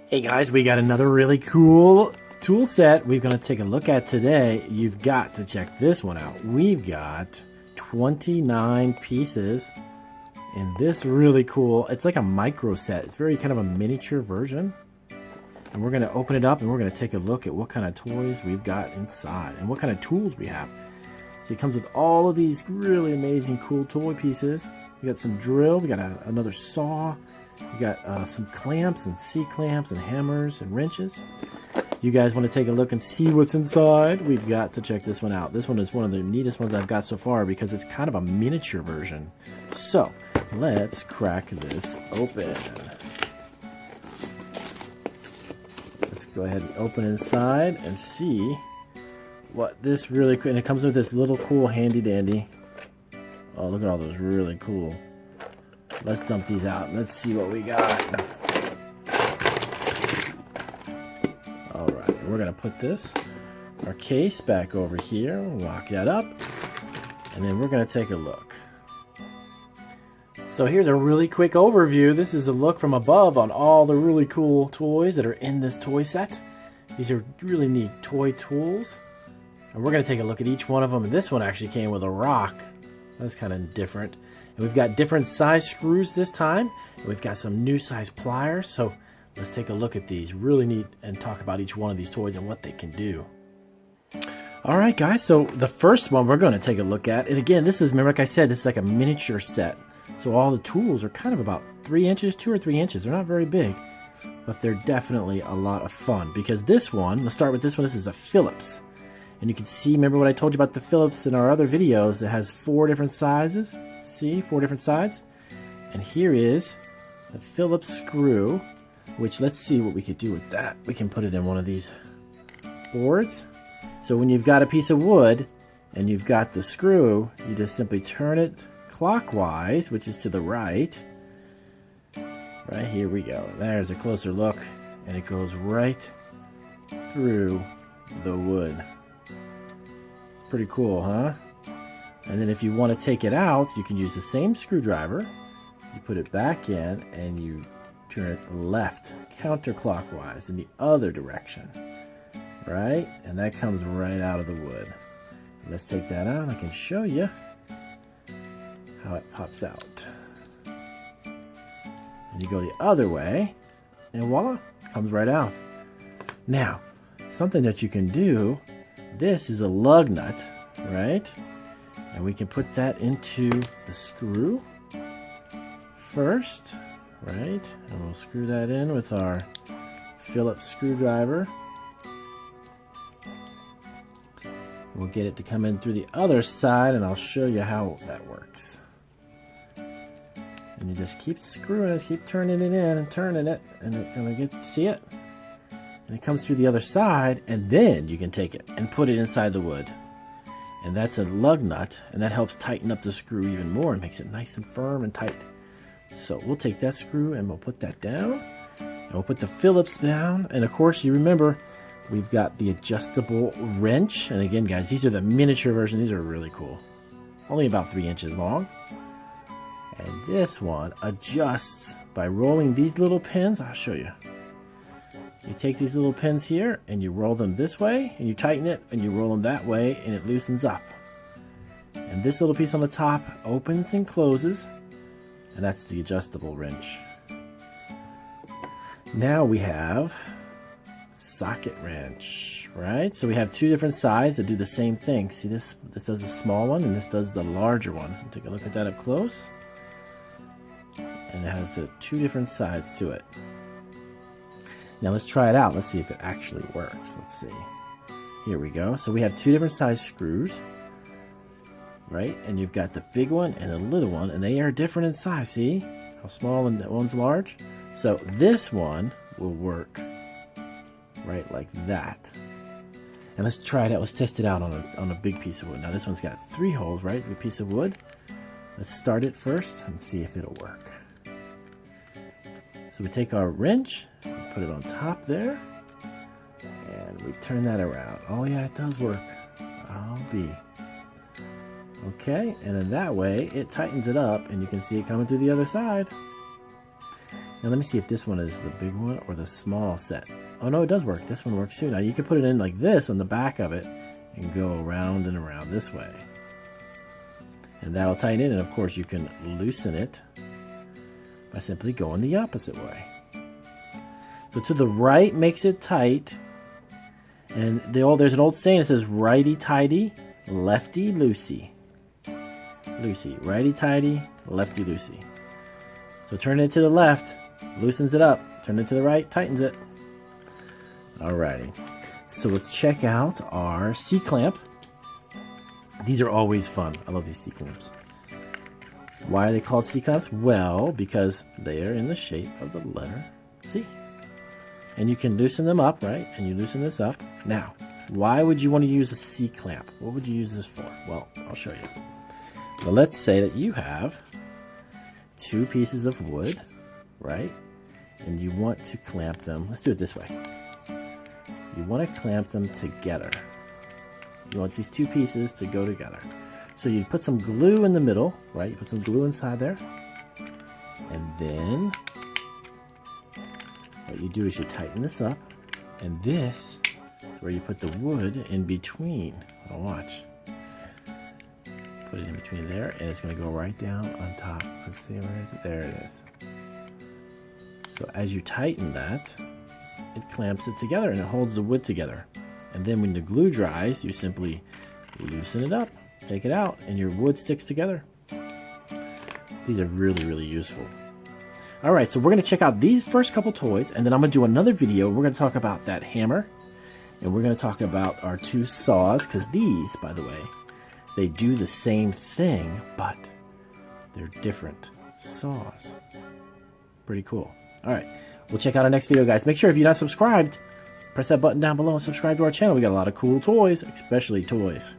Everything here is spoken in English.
Hey guys, we got another really cool tool set we're going to take a look at today. You've got to check this one out. We've got 29 pieces in this really cool, it's like a micro set. It's very kind of a miniature version. And we're going to open it up and we're going to take a look at what kind of toys we've got inside and what kind of tools we have. So it comes with all of these really amazing cool toy pieces. We got some drill, we got another saw. We got some clamps and C-clamps and hammers and wrenches. You guys want to take a look and see what's inside? We've got to check this one out. This one is one of the neatest ones I've got so far because it's kind of a miniature version. So, let's crack this open. Let's go ahead and open inside and see what this really cool. And it comes with this little cool handy dandy. Oh, look at all those really cool. Let's dump these out and let's see what we got. Alright, we're going to put our case back over here, lock that up, and then we're going to take a look. So here's a really quick overview. This is a look from above on all the really cool toys that are in this toy set. These are really neat toy tools. And we're going to take a look at each one of them. And this one actually came with a rock. That's kind of different. And we've got different size screws this time. And we've got some new size pliers. So let's take a look at these. Really neat and talk about each one of these toys and what they can do. Alright guys, so the first one we're going to take a look at. And again, this is, remember like I said, this is like a miniature set. So all the tools are kind of about 3 inches, 2 or 3 inches. They're not very big. But they're definitely a lot of fun. Because this one, let's start with this one. This is a Phillips. And you can see, remember what I told you about the Phillips in our other videos? It has 4 different sizes. See, 4 different sides. And here is the Phillips screw, which let's see what we could do with that. We can put it in one of these boards. So when you've got a piece of wood and you've got the screw, you just simply turn it clockwise, which is to the right. Right, here we go. There's a closer look, and it goes right through the wood. It's pretty cool, huh? And then if you want to take it out, you can use the same screwdriver. You put it back in and you turn it left, counterclockwise in the other direction. Right? And that comes right out of the wood. Let's take that out. I can show you how it pops out. And you go the other way and voila, it comes right out. Now, something that you can do, this is a lug nut, right? And we can put that into the screw first, right? And we'll screw that in with our Phillips screwdriver. We'll get it to come in through the other side, and I'll show you how that works. And you just keep screwing it, keep turning it in and turning it, and we get to see it. And it comes through the other side, and then you can take it and put it inside the wood. And that's a lug nut, and that helps tighten up the screw even more and makes it nice and firm and tight. So we'll take that screw and we'll put that down, and we'll put the Phillips down. And of course, you remember, we've got the adjustable wrench. And again, guys, these are the miniature version. These are really cool. Only about 3 inches long. And this one adjusts by rolling these little pins. I'll show you. You take these little pins here and you roll them this way and you tighten it and you roll them that way and it loosens up. And this little piece on the top opens and closes, and that's the adjustable wrench. Now we have socket wrench, right? So we have 2 different sides that do the same thing. See this? This does the small one and this does the larger one. Take a look at that up close. And it has the 2 different sides to it. Now let's try it out. Let's see if it actually works. Let's see. Here we go. So we have 2 different size screws, right? And you've got the big one and the little one, and they are different in size. See how small and that one's large? So this one will work right like that. And let's try it out. Let's test it out on a big piece of wood. Now this one's got 3 holes, right? A piece of wood. Let's start it first and see if it'll work. So we take our wrench, put it on top there, and we turn that around. Oh yeah, it does work. I'll be. Okay, and then that way it tightens it up and you can see it coming through the other side. Now let me see if this one is the big one or the small set. Oh no, it does work. This one works too. Now you can put it in like this on the back of it and go around and around this way. And that'll tighten it, and of course you can loosen it by simply going the opposite way. So to the right makes it tight, and there's an old saying that says righty-tighty, lefty-loosey. Loosey, righty-tighty, lefty-loosey. So turn it to the left, loosens it up. Turn it to the right, tightens it. Alrighty. So let's check out our C-clamp. These are always fun. I love these C-clamps. Why are they called C-clamps? Well, because they are in the shape of the letter C. And you can loosen them up, right? And you loosen this up. Now, why would you want to use a C-clamp? What would you use this for? Well, I'll show you. Well, let's say that you have two pieces of wood, right? And you want to clamp them. Let's do it this way. You want to clamp them together. You want these two pieces to go together. So you put some glue in the middle, right? You put some glue inside there. And then what you do is you tighten this up. And this is where you put the wood in between. Now watch. Put it in between there, and it's going to go right down on top. Let's see, where is it? There it is. So as you tighten that, it clamps it together and it holds the wood together. And then when the glue dries, you simply loosen it up, take it out, and your wood sticks together. These are really, really useful. Alright, so we're going to check out these first couple toys, and then I'm going to do another video. We're going to talk about that hammer, and we're going to talk about our two saws, because these, by the way, they do the same thing, but they're different saws. Pretty cool. Alright, we'll check out our next video, guys. Make sure if you're not subscribed, press that button down below and subscribe to our channel. We got a lot of cool toys, especially toys.